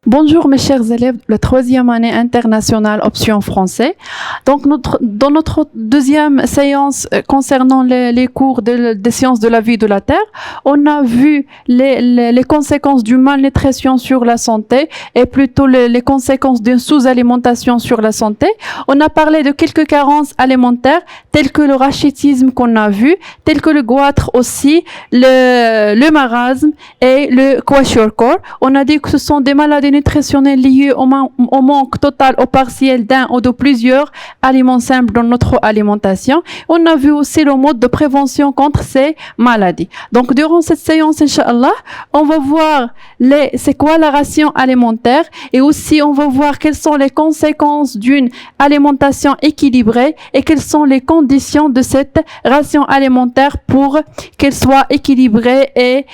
Bonjour mes chers élèves de la troisième année internationale option français. Donc dans notre deuxième séance concernant les cours des sciences de la vie de la Terre, on a vu les conséquences d'une malnutrition sur la santé et plutôt les conséquences d'une sous-alimentation sur la santé. On a parlé de quelques carences alimentaires telles que le rachitisme qu'on a vu, telles que le goitre aussi, le marasme et le kwashiorkor. On a dit que ce sont des maladies nutritionnelles liées au manque total ou partiel d'un ou de plusieurs aliments simples dans notre alimentation. On a vu aussi le mode de prévention contre ces maladies. Donc, durant cette séance, Inch'Allah, on va voir c'est quoi la ration alimentaire et aussi on va voir quelles sont les conséquences d'une alimentation équilibrée et quelles sont les conditions de cette ration alimentaire pour qu'elle soit équilibrée et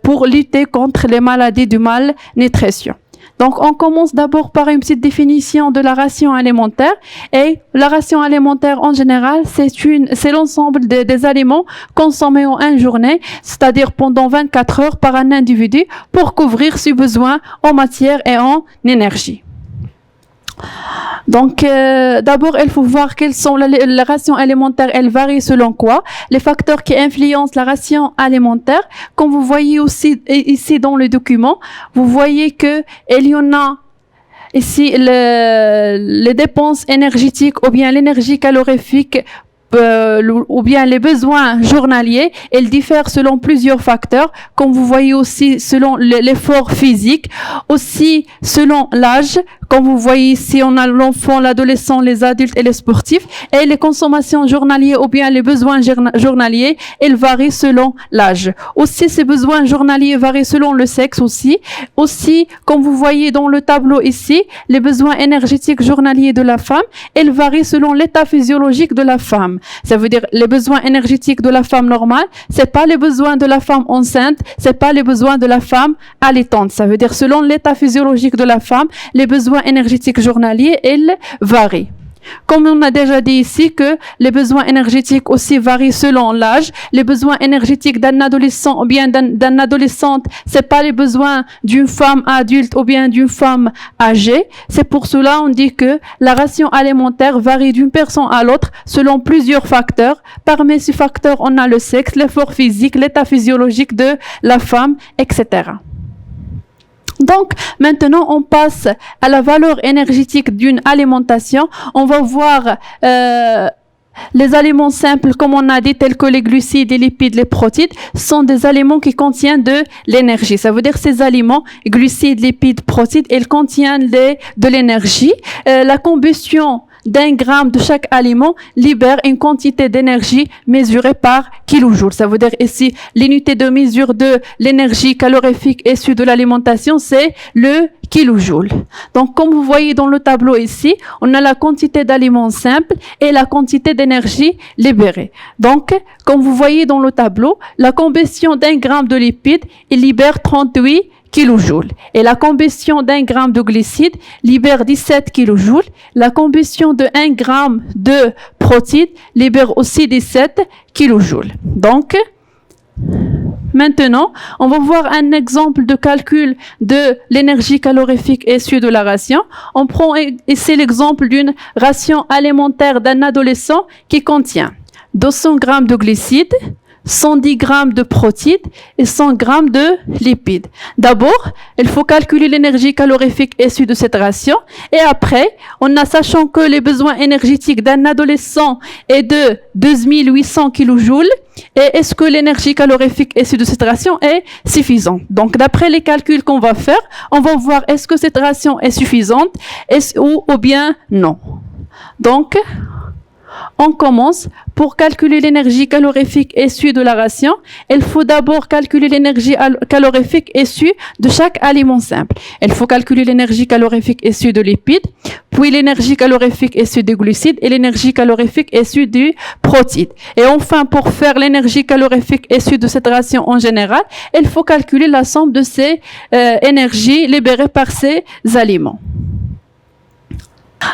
pour lutter contre les maladies du malnutrition. Donc, on commence d'abord par une petite définition de la ration alimentaire. Et la ration alimentaire, en général, c'est l'ensemble des aliments consommés en une journée, c'est-à-dire pendant 24 heures par un individu pour couvrir ses besoins en matière et en énergie. Donc, d'abord, il faut voir quelles sont la ration alimentaire. Elle varie selon quoi? Les facteurs qui influencent la ration alimentaire. Comme vous voyez aussi ici dans le document, vous voyez que il y en a ici les dépenses énergétiques ou bien l'énergie calorifique ou bien les besoins journaliers, elles diffèrent selon plusieurs facteurs, comme vous voyez aussi selon l'effort physique, aussi selon l'âge, comme vous voyez ici, on a l'enfant, l'adolescent, les adultes et les sportifs, et les consommations journalières ou bien les besoins journaliers, elles varient selon l'âge. Aussi, ces besoins journaliers varient selon le sexe aussi. Aussi, comme vous voyez dans le tableau ici, les besoins énergétiques journaliers de la femme, elles varient selon l'état physiologique de la femme. Ça veut dire les besoins énergétiques de la femme normale, c'est pas les besoins de la femme enceinte, c'est pas les besoins de la femme allaitante. Ça veut dire selon l'état physiologique de la femme, les besoins énergétiques journaliers, ils varient. Comme on a déjà dit ici que les besoins énergétiques aussi varient selon l'âge. Les besoins énergétiques d'un adolescent ou bien d'un adolescente, c'est pas les besoins d'une femme adulte ou bien d'une femme âgée. C'est pour cela on dit que la ration alimentaire varie d'une personne à l'autre selon plusieurs facteurs. Parmi ces facteurs, on a le sexe, l'effort physique, l'état physiologique de la femme, etc. Donc, maintenant, on passe à la valeur énergétique d'une alimentation. On va voir les aliments simples, comme on a dit, tels que les glucides, les lipides, les protéines, sont des aliments qui contiennent de l'énergie. Ça veut dire ces aliments, glucides, lipides, protéines, ils contiennent de l'énergie. La combustion d'un gramme de chaque aliment libère une quantité d'énergie mesurée par kilojoule. Ça veut dire ici, l'unité de mesure de l'énergie calorifique issue de l'alimentation, c'est le kilojoule. Donc, comme vous voyez dans le tableau ici, on a la quantité d'aliments simples et la quantité d'énergie libérée. Donc, comme vous voyez dans le tableau, la combustion d'un gramme de lipides, il libère 38 kilojoules. Et la combustion d'un gramme de glucides libère 17 kilojoules. La combustion de 1 gramme de protéines libère aussi 17 kilojoules. Donc, maintenant, on va voir un exemple de calcul de l'énergie calorifique issue de la ration. On prend ici l'exemple d'une ration alimentaire d'un adolescent qui contient 200 grammes de glucides, 110 grammes de protéines et 100 grammes de lipides. D'abord, il faut calculer l'énergie calorifique issue de cette ration. Et après, sachant que les besoins énergétiques d'un adolescent est de 2800 kilojoules, et est-ce que l'énergie calorifique issue de cette ration est suffisante? Donc, d'après les calculs qu'on va faire, on va voir est-ce que cette ration est suffisante ou bien non. Donc, on commence. Pour calculer l'énergie calorifique issue de la ration, il faut d'abord calculer l'énergie calorifique issue de chaque aliment simple. Il faut calculer l'énergie calorifique issue de lipides, puis l'énergie calorifique issue de glucides et l'énergie calorifique issue du protéines. Et enfin, pour faire l'énergie calorifique issue de cette ration en général, il faut calculer la somme de ces énergies libérées par ces aliments.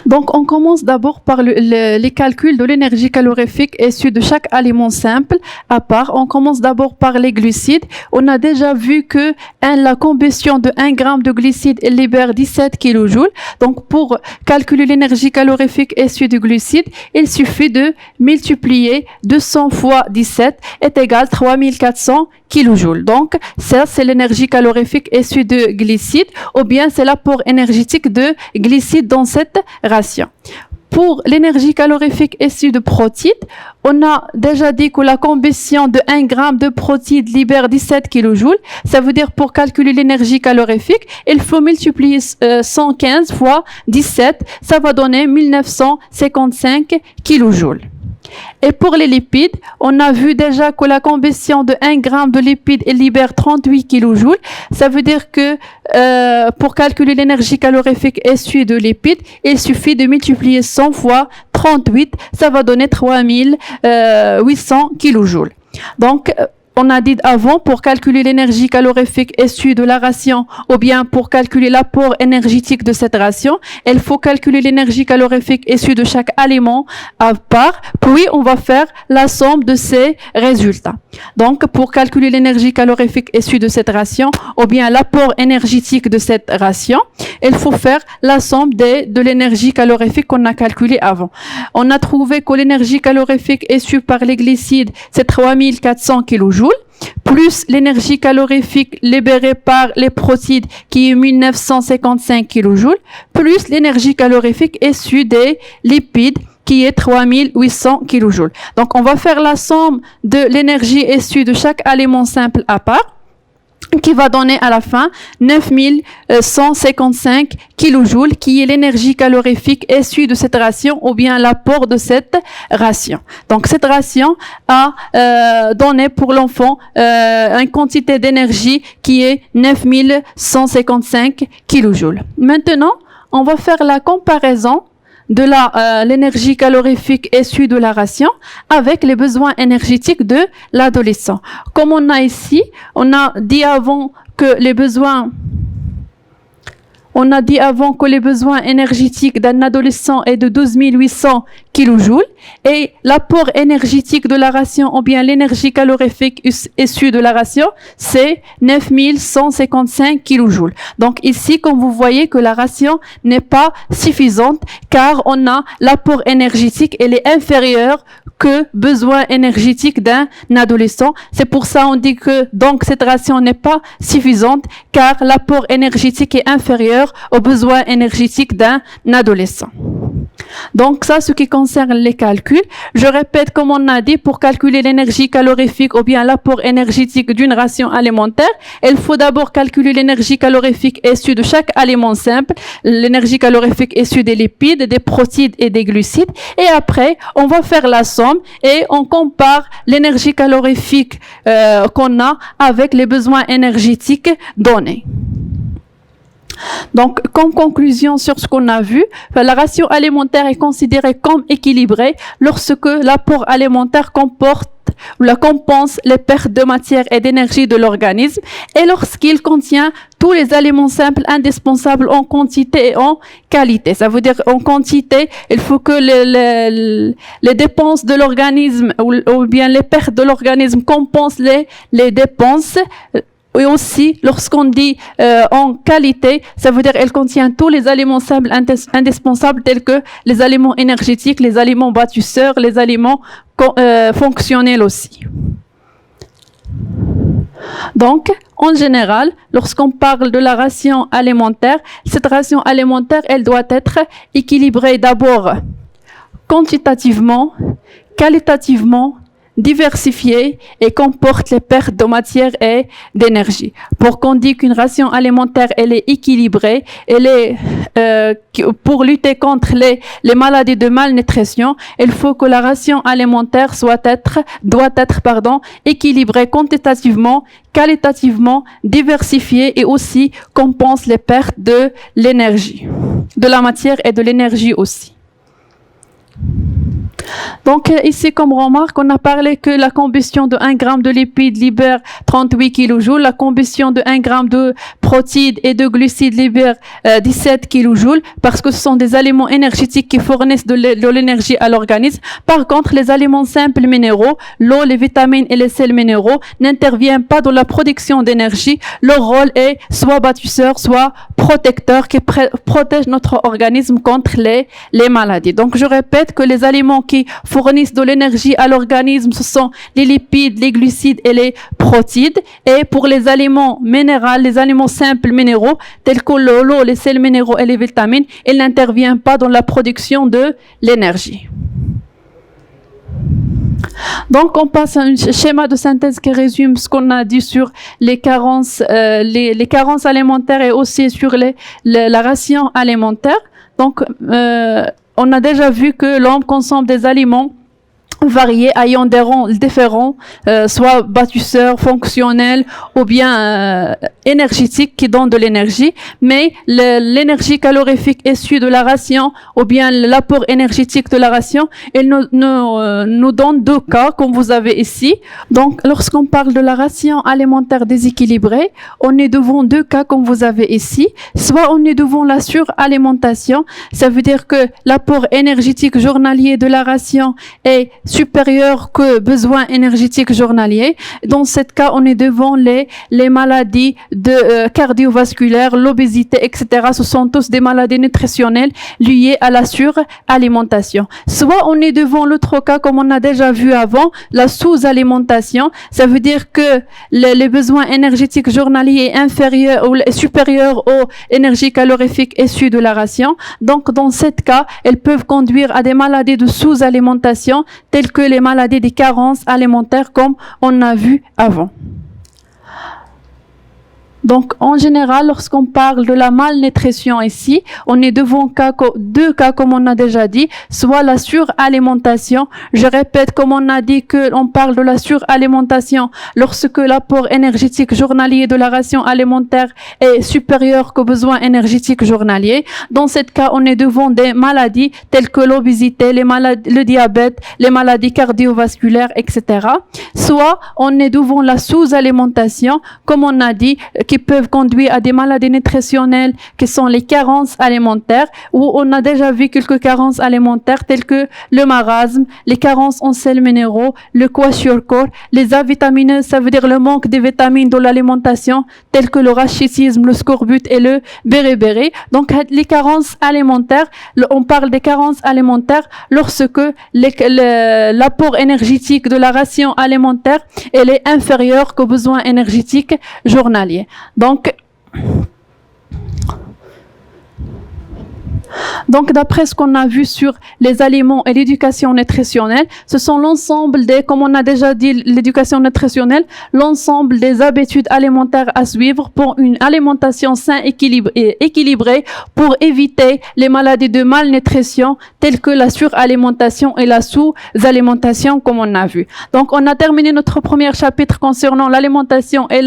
Donc, on commence d'abord par les calculs de l'énergie calorifique issue de chaque aliment simple à part. On commence d'abord par les glucides. On a déjà vu que la combustion de 1 gramme de glucides libère 17 kJ. Donc, pour calculer l'énergie calorifique issue du glucide, il suffit de multiplier 200 fois 17 est égal à 3400 kJ. Donc, ça, c'est l'énergie calorifique issue de glucides, ou bien c'est l'apport énergétique de glucides dans cette ration. Pour l'énergie calorifique issue de protéines, on a déjà dit que la combustion de 1 gramme de protéines libère 17 kJ. Ça veut dire pour calculer l'énergie calorifique, il faut multiplier 115 fois 17. Ça va donner 1955 kJ. Et pour les lipides, on a vu déjà que la combustion de 1 gramme de lipides libère 38 kJ. Ça veut dire que pour calculer l'énergie calorifique issue de lipides, il suffit de multiplier 100 fois 38. Ça va donner 3800 kJ. Donc, on a dit avant, pour calculer l'énergie calorifique issue de la ration, ou bien pour calculer l'apport énergétique de cette ration, il faut calculer l'énergie calorifique issue de chaque aliment à part, puis on va faire la somme de ces résultats. Donc, pour calculer l'énergie calorifique issue de cette ration, ou bien l'apport énergétique de cette ration, il faut faire la somme de l'énergie calorifique qu'on a calculée avant. On a trouvé que l'énergie calorifique issue par les glucides, c'est 3400 kJ, plus l'énergie calorifique libérée par les protéines qui est 1955 kJ, plus l'énergie calorifique issue des lipides qui est 3800 kJ. Donc, on va faire la somme de l'énergie issue de chaque aliment simple à part, qui va donner à la fin 9155 kJ, qui est l'énergie calorifique issue de cette ration, ou bien l'apport de cette ration. Donc, cette ration a donné pour l'enfant une quantité d'énergie qui est 9155 kJ. Maintenant, on va faire la comparaison de l'énergie calorifique issue de la ration avec les besoins énergétiques de l'adolescent. Comme on a ici, on a dit avant que les besoins énergétiques d'un adolescent est de 12 800 kJ et l'apport énergétique de la ration, ou bien l'énergie calorifique issue de la ration, c'est 9155 kJ. Donc ici, comme vous voyez que la ration n'est pas suffisante car on a l'apport énergétique, elle est inférieure que besoin énergétique d'un adolescent. C'est pour ça on dit que donc cette ration n'est pas suffisante car l'apport énergétique est inférieur aux besoins énergétiques d'un adolescent. Donc ça, ce qui concerne les calculs. Je répète, comme on a dit, pour calculer l'énergie calorifique ou bien l'apport énergétique d'une ration alimentaire, il faut d'abord calculer l'énergie calorifique issue de chaque aliment simple, l'énergie calorifique issue des lipides, des protéines et des glucides. Et après, on va faire la somme et on compare l'énergie calorifique qu'on a avec les besoins énergétiques donnés. Donc, comme conclusion sur ce qu'on a vu, la ration alimentaire est considérée comme équilibrée lorsque l'apport alimentaire compense les pertes de matière et d'énergie de l'organisme et lorsqu'il contient tous les aliments simples indispensables en quantité et en qualité. Ça veut dire en quantité, il faut que les dépenses de l'organisme ou bien les pertes de l'organisme compensent les dépenses. Et aussi, lorsqu'on dit en qualité, ça veut dire qu'elle contient tous les aliments simples indispensables tels que les aliments énergétiques, les aliments bâtisseurs, les aliments fonctionnels aussi. Donc, en général, lorsqu'on parle de la ration alimentaire, cette ration alimentaire, elle doit être équilibrée d'abord quantitativement, qualitativement, diversifiée et comporte les pertes de matière et d'énergie. Pour qu'on dise qu'une ration alimentaire elle est équilibrée, elle est pour lutter contre les maladies de malnutrition, il faut que la ration alimentaire doit être équilibrée quantitativement, qualitativement, diversifiée et aussi compense les pertes de l'énergie, de la matière et de l'énergie aussi. Donc ici, comme remarque, on a parlé que la combustion de 1 gramme de lipides libère 38 kJ, la combustion de 1 gramme de protéines et de glucides libèrent 17 kJ parce que ce sont des aliments énergétiques qui fournissent de l'énergie à l'organisme. Par contre, les aliments simples minéraux, l'eau, les vitamines et les sels minéraux n'interviennent pas dans la production d'énergie. Leur rôle est soit bâtisseur, soit protecteur qui protège notre organisme contre les maladies. Donc, je répète que les aliments qui fournissent de l'énergie à l'organisme, ce sont les lipides, les glucides et les protéines. Et pour les aliments minéraux, les aliments simples minéraux, tels que l'eau, les sels minéraux et les vitamines, ils n'interviennent pas dans la production de l'énergie. Donc, on passe à un schéma de synthèse qui résume ce qu'on a dit sur les carences alimentaires et aussi sur la ration alimentaire. Donc, on a déjà vu que l'homme consomme des aliments variés ayant des rôles différents, soit bâtisseurs, fonctionnels ou bien énergétiques qui donnent de l'énergie. Mais l'énergie calorifique issue de la ration ou bien l'apport énergétique de la ration, il nous donne deux cas comme vous avez ici. Donc, lorsqu'on parle de la ration alimentaire déséquilibrée, on est devant deux cas comme vous avez ici. Soit on est devant la suralimentation, ça veut dire que l'apport énergétique journalier de la ration est supérieur que besoin énergétique journalier. Dans ce cas, on est devant les maladies cardiovasculaires, l'obésité, etc. Ce sont tous des maladies nutritionnelles liées à la suralimentation. Soit on est devant l'autre cas, comme on a déjà vu avant, la sous-alimentation. Ça veut dire que les besoins énergétiques journaliers inférieurs ou supérieurs aux énergies calorifiques issues de la ration. Donc, dans ce cas, elles peuvent conduire à des maladies de sous-alimentation, telles que les maladies des carences alimentaires comme on a vu avant. Donc, en général, lorsqu'on parle de la malnutrition ici, on est devant deux cas comme on a déjà dit, soit la suralimentation. Je répète, comme on a dit qu'on parle de la suralimentation lorsque l'apport énergétique journalier de la ration alimentaire est supérieur qu'aux besoins énergétiques journaliers. Dans ce cas, on est devant des maladies telles que l'obésité, le diabète, les maladies cardiovasculaires, etc. Soit on est devant la sous-alimentation, comme on a dit, qui peuvent conduire à des maladies nutritionnelles qui sont les carences alimentaires, où on a déjà vu quelques carences alimentaires telles que le marasme, les carences en sels minéraux, le kwashiorkor, les avitamineuses, ça veut dire le manque de vitamines dans l'alimentation, telles que le rachitisme, le scorbut et le bérébéré. Donc, les carences alimentaires, on parle des carences alimentaires lorsque l'apport énergétique de la ration alimentaire, elle est inférieur qu'aux besoins énergétiques journaliers. Donc, d'après ce qu'on a vu sur les aliments et l'éducation nutritionnelle, ce sont l'ensemble comme on a déjà dit, l'éducation nutritionnelle, l'ensemble des habitudes alimentaires à suivre pour une alimentation saine et équilibrée pour éviter les maladies de malnutrition telles que la suralimentation et la sous-alimentation comme on a vu. Donc, on a terminé notre premier chapitre concernant l'alimentation et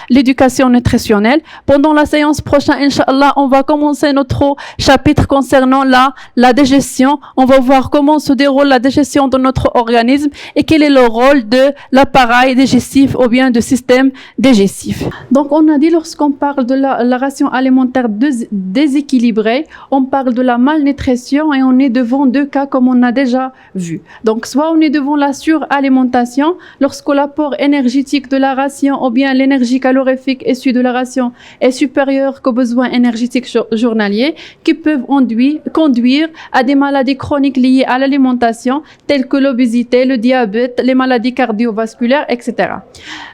l'éducation nutritionnelle. Pendant la séance prochaine, Inch'Allah, on va commencer notre chapitre concernant la digestion. On va voir comment se déroule la digestion de notre organisme et quel est le rôle de l'appareil digestif ou bien du système digestif. Donc, on a dit lorsqu'on parle de la ration alimentaire déséquilibrée, on parle de la malnutrition et on est devant deux cas comme on a déjà vu. Donc, soit on est devant la suralimentation lorsque l'apport énergétique de la ration ou bien l'énergie calorifique issue de la ration est supérieur qu'aux besoins énergétiques journaliers qui peuvent conduire à des maladies chroniques liées à l'alimentation, telles que l'obésité, le diabète, les maladies cardiovasculaires, etc.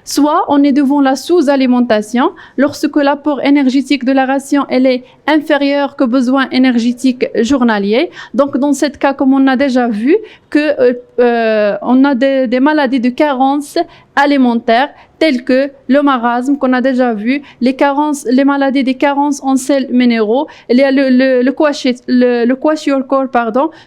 Soit on est devant la sous-alimentation, lorsque l'apport énergétique de la ration elle est inférieur qu'aux besoins énergétiques journaliers. Donc, dans ce cas, comme on a déjà vu, on a des maladies de carence alimentaire telles que le marasme qu'on a déjà vu, les maladies des carences en sels minéraux, le kwashiorkor,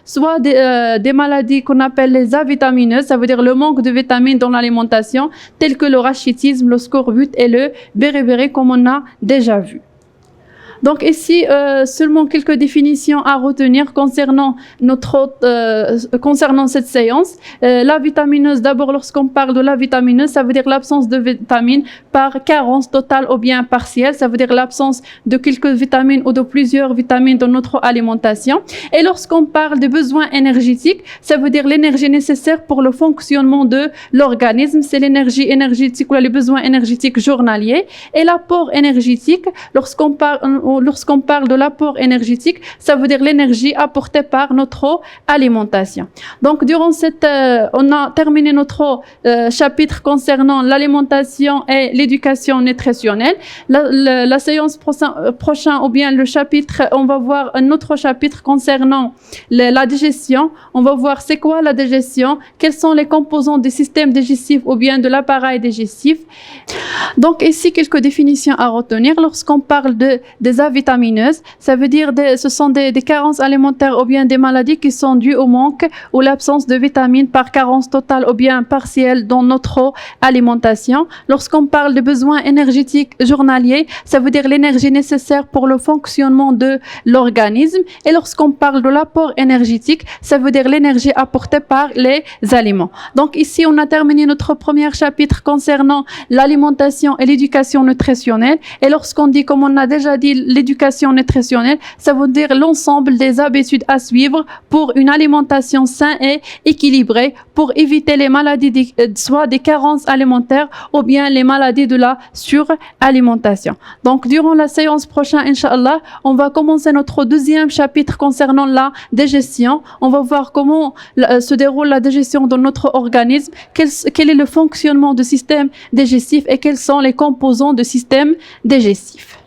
soit des maladies qu'on appelle les avitamineuses, ça veut dire le manque de vitamines dans l'alimentation, telles que le rachitisme, le scorbut et le bérébéré comme on a déjà vu. Donc ici, seulement quelques définitions à retenir concernant concernant cette séance. La vitamineuse, d'abord, lorsqu'on parle de la vitamineuse, ça veut dire l'absence de vitamines par carence totale ou bien partielle. Ça veut dire l'absence de quelques vitamines ou de plusieurs vitamines dans notre alimentation. Et lorsqu'on parle de besoins énergétiques, ça veut dire l'énergie nécessaire pour le fonctionnement de l'organisme. C'est l'énergie énergétique ou les besoins énergétiques journaliers. Et l'apport énergétique, lorsqu'on parle de l'apport énergétique, ça veut dire l'énergie apportée par notre alimentation. Donc, durant on a terminé notre chapitre concernant l'alimentation et l'éducation nutritionnelle. La séance prochaine ou bien le chapitre, on va voir un autre chapitre concernant la digestion. On va voir c'est quoi la digestion, quels sont les composants du système digestif ou bien de l'appareil digestif. Donc ici, quelques définitions à retenir. Lorsqu'on parle des avitamineuses, ça veut dire ce sont des carences alimentaires ou bien des maladies qui sont dues au manque ou l'absence de vitamines par carence totale ou bien partielle dans notre alimentation. Lorsqu'on parle de besoins énergétiques journaliers, ça veut dire l'énergie nécessaire pour le fonctionnement de l'organisme. Et lorsqu'on parle de l'apport énergétique, ça veut dire l'énergie apportée par les aliments. Donc ici, on a terminé notre premier chapitre concernant l'alimentation et l'éducation nutritionnelle. Et lorsqu'on dit, comme on a déjà dit, l'éducation nutritionnelle, ça veut dire l'ensemble des habitudes à suivre pour une alimentation saine et équilibrée, pour éviter les maladies, soit des carences alimentaires ou bien les maladies de la suralimentation. Donc, durant la séance prochaine, Inch'Allah, on va commencer notre deuxième chapitre concernant la digestion. On va voir comment se déroule la digestion dans notre organisme, quel est le fonctionnement du système digestif et quels sont les composants du système digestif.